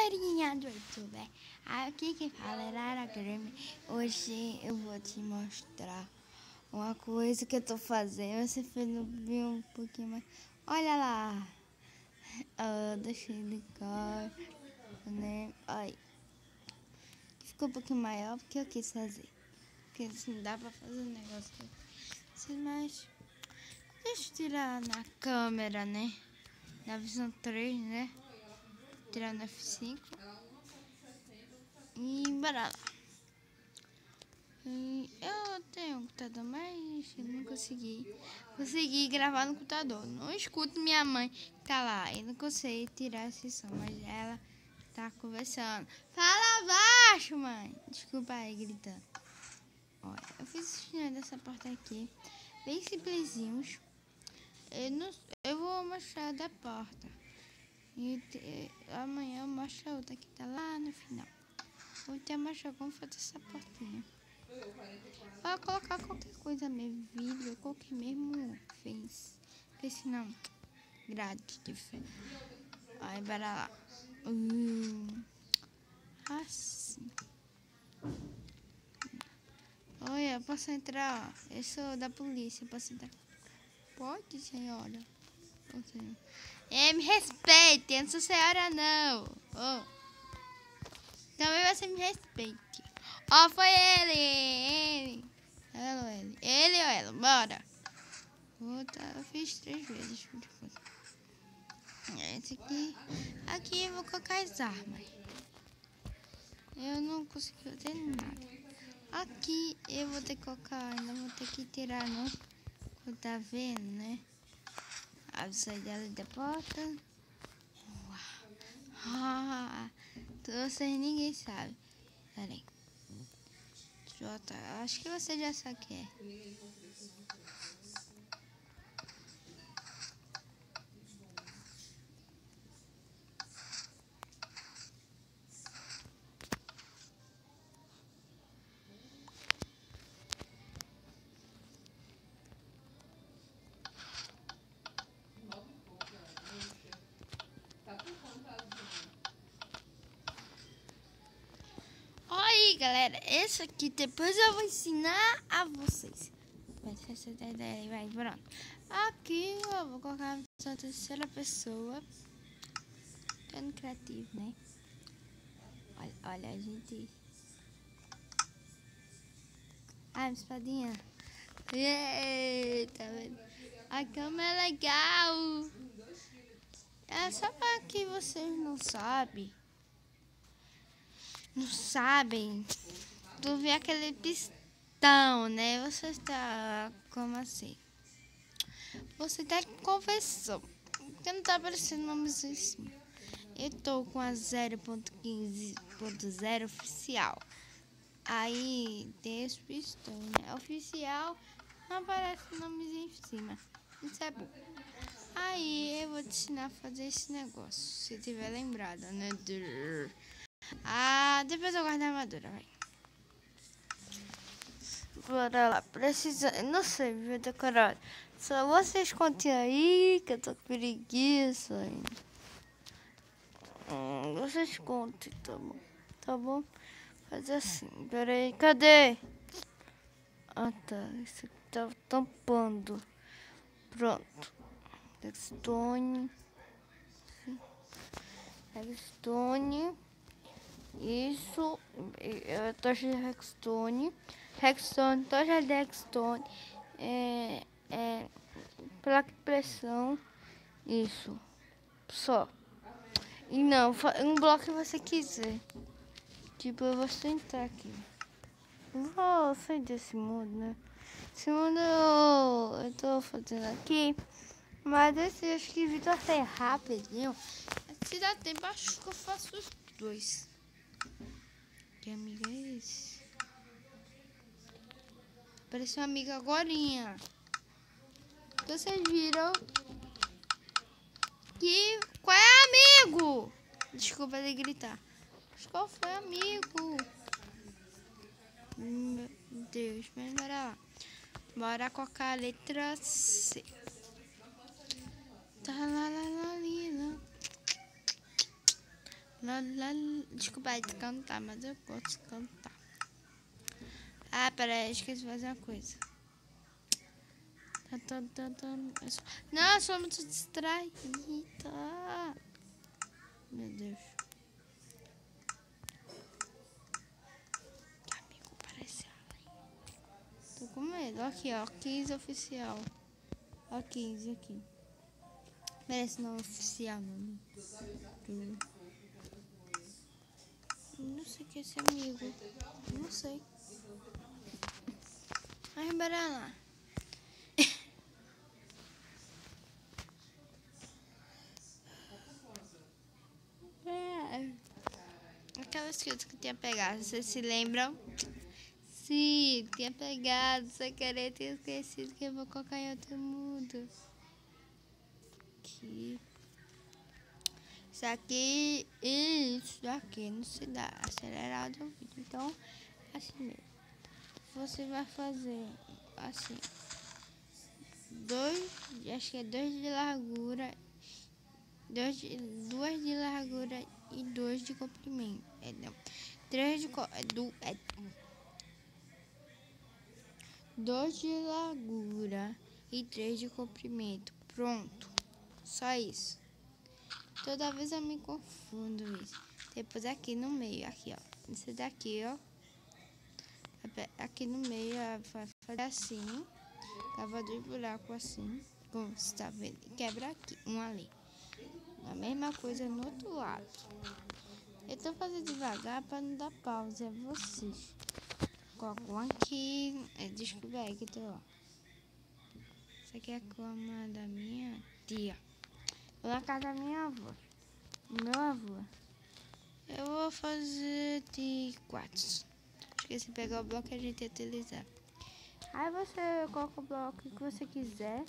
galerinha do YouTube, aqui quem fala é Lara Grêmio. Hoje eu vou te mostrar uma coisa que eu tô fazendo. Você fez ver um pouquinho mais. Olha lá, deixei de cor, né? Aí ficou um pouquinho maior porque eu quis fazer. Porque assim dá pra fazer um negócio assim, mas deixa eu tirar na câmera, né? Na visão 3, né? Tirar no F5 e bora lá. Eu tenho um computador, mas eu não consegui gravar no computador. Não escuto minha mãe que tá lá. Eu não consegui tirar esse som, mas ela tá conversando. Fala baixo, mãe. Desculpa aí, gritando. Olha, eu fiz dessa porta aqui, bem simplesinhos. Eu vou mostrar da porta. E amanhã eu mostro a outra que tá lá no final. Vou até mostrar como fazer essa portinha. Vou colocar qualquer coisa mesmo, vidro, qualquer mesmo fez não, grade de ferro. Aí, bora lá. Assim. Olha, eu posso entrar, ó. Eu sou da polícia, posso entrar? Pode, senhora. Me respeite, eu não sou senhora, não. Também você me respeite. Foi ele. Ele ou ela, bora. Eu fiz 3 vezes. Esse aqui eu vou colocar as armas. Eu não consegui fazer nada. Aqui eu vou ter que colocar, ainda vou ter que tirar, não. Tá vendo, né? A saída da porta. Vocês ninguém sabe. Peraí. Acho que você já sabe o que é. Aí, galera, esse aqui depois eu vou ensinar a vocês. Vai, pronto. Aqui eu vou colocar a terceira pessoa. Ficando criativo, né? Olha, a gente. Minha espadinha. Tá vendo? A cama é legal. É só para que vocês não sabem. Não sabem. Tu vê aquele pistão, né? Você está como assim? Você tá conversando. Porque não tá aparecendo nomes em cima. Eu tô com a 0.15.0 oficial. Aí tem esse pistão, né? Oficial, não aparece nomes em cima. Isso é bom. Aí eu vou te ensinar a fazer esse negócio. Se tiver lembrado, né? Depois eu guardo a armadura, vai. Bora lá. Precisa. Não sei, viu, decorado. Só vocês contem aí, que eu tô com preguiça ainda. Vocês contem, tá bom? Tá bom? Faz assim. Peraí, cadê? Tá. Isso aqui tá tampando. Pronto. Redstone. Redstone. Isso. Tocha de redstone. Redstone, tocha de redstone. Placa de pressão. Isso. Só. E não, um bloco que você quiser. Tipo, eu vou sentar aqui. Vou sair desse mundo, né? Esse mundo eu tô fazendo aqui. Mas esse acho que Vitor tem rapidinho. Se dá tempo, acho que eu faço os 2. Que amigo é esse? Parece uma amiga agorinha. Vocês viram? Qual é amigo? Desculpa de gritar. Mas qual foi amigo? Meu Deus, mas bora lá. Bora colocar a letra C. Desculpa aí de cantar, mas eu posso cantar. Ah, peraí, esqueci de fazer uma coisa. Não, eu sou muito distraída. Meu Deus. Que amigo parece além. Tô com medo. Aqui, ó. 15 oficial. Ó, 15 aqui. Parece não oficial, não. Não sei o que é esse amigo. Não sei. Vai embora lá. Aquelas coisas que eu tinha pegado, vocês se lembram? Sim, tinha pegado, sem querer, tinha esquecido que eu vou colocar em outro mundo. Aqui. Isso aqui e isso daqui não se dá acelerado o vídeo. Então, assim mesmo. Você vai fazer assim. Acho que é 2 de largura. 2 de largura e 2 de comprimento. Não. 2 de largura e 3 de comprimento. Pronto. Só isso. Toda vez eu me confundo isso. Depois aqui no meio, aqui ó. Esse daqui, ó. Aqui no meio vai fazer assim. Cava 2 buracos assim. Como você tá vendo. E quebra aqui, um ali. A mesma coisa no outro lado. Eu tô fazendo devagar para não dar pausa. É vocês. Coloco um aqui. Desculpa aí que tô lá. Isso aqui é a cama da minha tia. Vou na casa da minha avó. Meu avô. Eu vou fazer de 4. Esqueci de pegar o bloco que a gente ia utilizar. Aí você coloca o bloco que você quiser.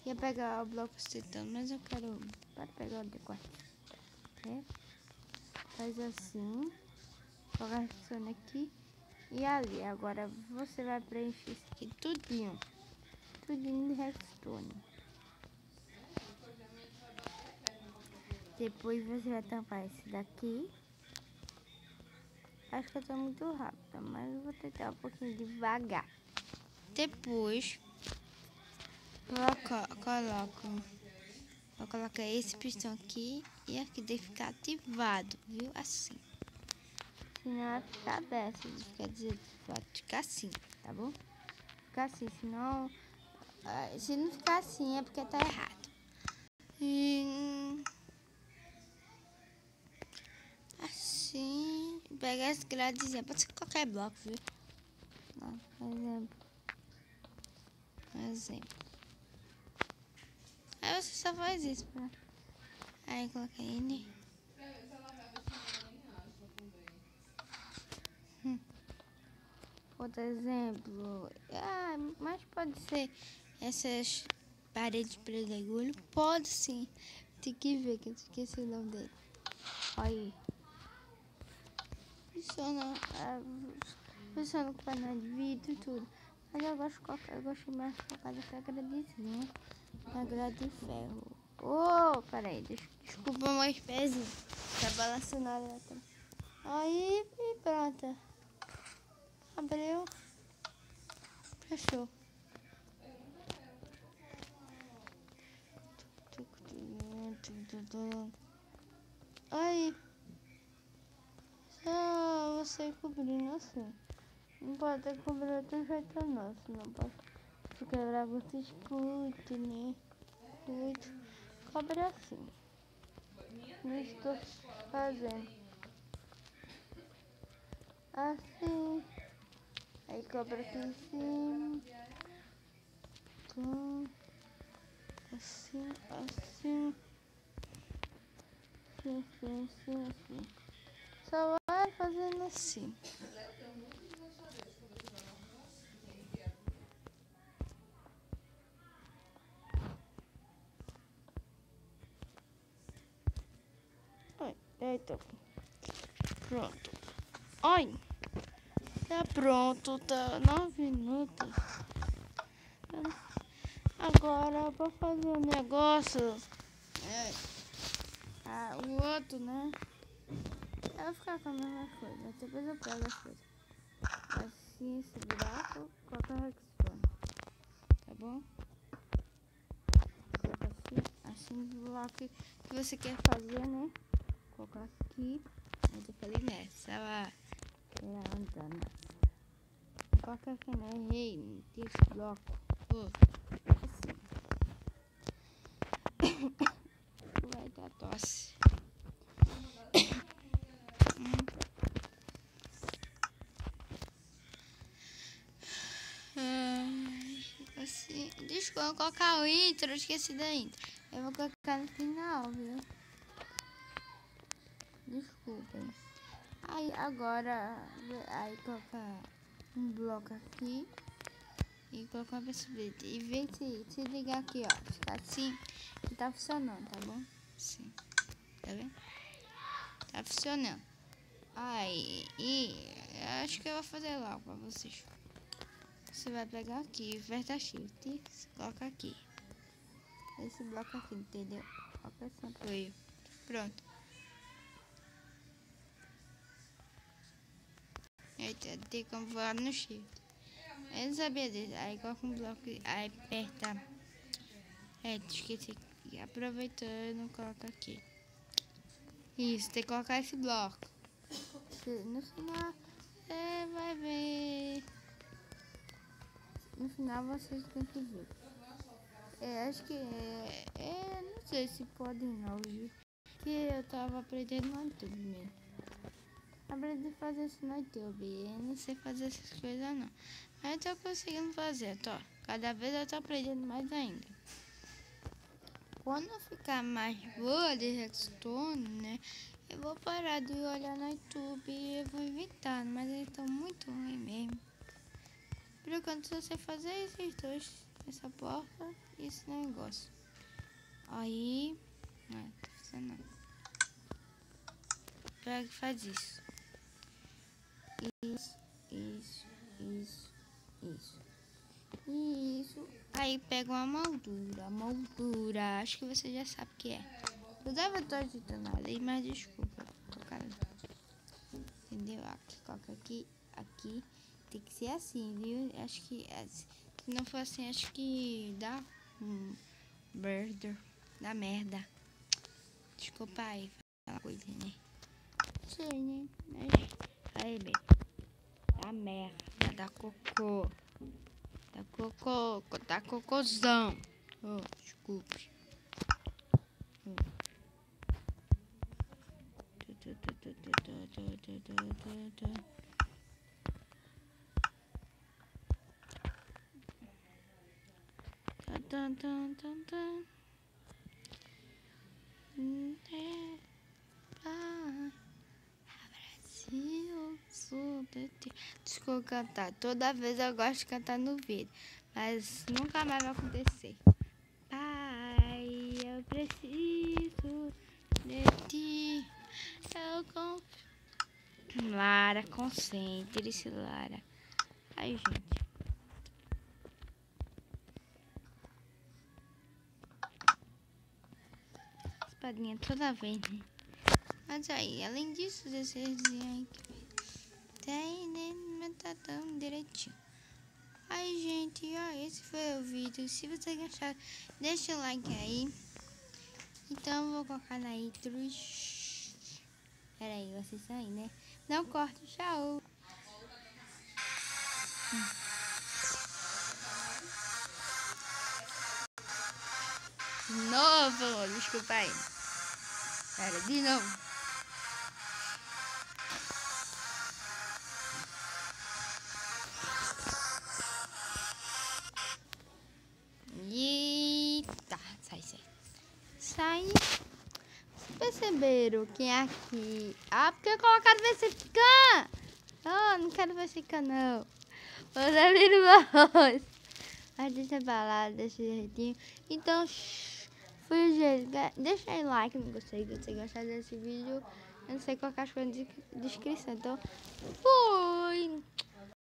Ia pegar o bloco citando, mas eu quero para pegar o de 4. Faz assim. Coloca aqui e ali. Agora você vai preencher isso aqui tudinho. Tudinho de redstone. Depois você vai tampar esse daqui. Acho que eu tô muito rápida, mas eu vou tentar um pouquinho devagar. Depois, vou colocar esse pistão aqui e aqui deve ficar ativado, viu? Assim. Senão vai ficar dessa, quer dizer, vai ficar assim, tá bom? Ficar assim, senão... se não ficar assim é porque tá errado. Assim, pegar esse gradezinho, pode ser qualquer bloco, viu? Por exemplo. Aí você só faz isso, pra... Aí coloca ele. Outro exemplo. Mas pode ser essas paredes de pedregulho? Pode sim. Tem que ver que eu esqueci o nome dele. Olha aí. Funciona com painel de vidro e tudo. Mas eu gosto mais de colocar essa gradezinha. A grade de ferro. Peraí, desculpa meus pezinhos. Tá balançando ali atrás. Aí, e pronto. Abriu. Fechou. Aí. Só você cobrindo assim. Não pode ter que cobrir outro jeito não. Senão pode quebrar muito escute, né? Muito. Cobre assim. Não estou fazendo. Assim. Aí cobra aqui em cima. Assim, assim. Assim. Só vai fazendo assim. Eita. Pronto. Olha. Tá pronto, tá 9 minutos. Agora pra fazer o negócio. O outro, né? vai ficar com a mesma coisa. Depois eu pego as coisas. Assim, esse buraco, coloca a Rexona. Tá bom? Coloca assim o bloco que você quer fazer, né? Colocar aqui. Mas eu falei nessa, ela era andando. Coloca aqui, né? Ei, tem esse bloco. Assim. Vai dar tosse. Assim, desculpa, eu vou colocar o intro, eu esqueci da intro. Eu vou colocar no final, viu? Desculpem. Aí agora, aí colocar um bloco aqui e colocar uma perceberta. E ver se ligar aqui, ó. Ficar assim, que tá funcionando, tá bom? Sim. Tá vendo? Tá funcionando. Aí, e acho que eu vou fazer logo pra vocês. Você vai pegar aqui, aperta Shift, coloca aqui. Esse bloco aqui, entendeu? Coloca esse apoio. Pronto. Aí tem como voar no Shift. Eu não sabia disso. Aí coloca um bloco, aí aperta. Esqueci. Aproveitando, coloca aqui. Isso, tem que colocar esse bloco. No final, você vai ver. No final, vocês têm que ver. Acho que não sei se pode não, viu? Porque eu tava aprendendo no YouTube mesmo. Aprendi a fazer isso no YouTube. Eu não sei fazer essas coisas não. Mas eu tô conseguindo fazer, cada vez eu tô aprendendo mais ainda. Quando eu ficar mais boa de redstone, né? Eu vou parar de olhar no YouTube e eu vou inventar, mas eles estão muito ruins mesmo. Por enquanto, se você fazer esses dois, essa porta e esse negócio. Aí, não tá funcionando. Pega e faz isso. Isso. Aí pega uma moldura. Acho que você já sabe o que é. Eu dava tô editando ali, mas desculpa. Entendeu? Aqui, coloca aqui. Tem que ser assim, viu? Acho que se não for assim, acho que dá dá merda. Desculpa aí, aquela coisa, né? Sei, né? Aí, bem. Dá merda, dá cocô. Dá cocôzão. Desculpe. Desculpa cantar. Toda vez eu gosto de cantar no vídeo, mas nunca mais vai acontecer. Pai, eu preciso de ti. Eu confio. Lara, concentre-se, Lara. Ai, gente. Espadinha toda vez, né? Mas aí, além disso, vocês dizem que tem, né? Não tá tão direitinho. Aí, gente, ó, esse foi o vídeo. Se você gostar, deixa o like aí. Então, eu vou colocar na intro. Pera aí, vocês estão aí, né? Não corta, tchau. De novo, desculpa aí. Pera, de novo. Eita, sai. Vocês perceberam que aqui... porque colocaram versificando. Não quero versificar, não. Vou abrir o arroz. Mas deixa pra lá, desse jeitinho. Então, foi o jeito. Deixa aí like, não gostei. Se você gostar desse vídeo, eu não sei qual que é as coisas de descrição. Então, fui.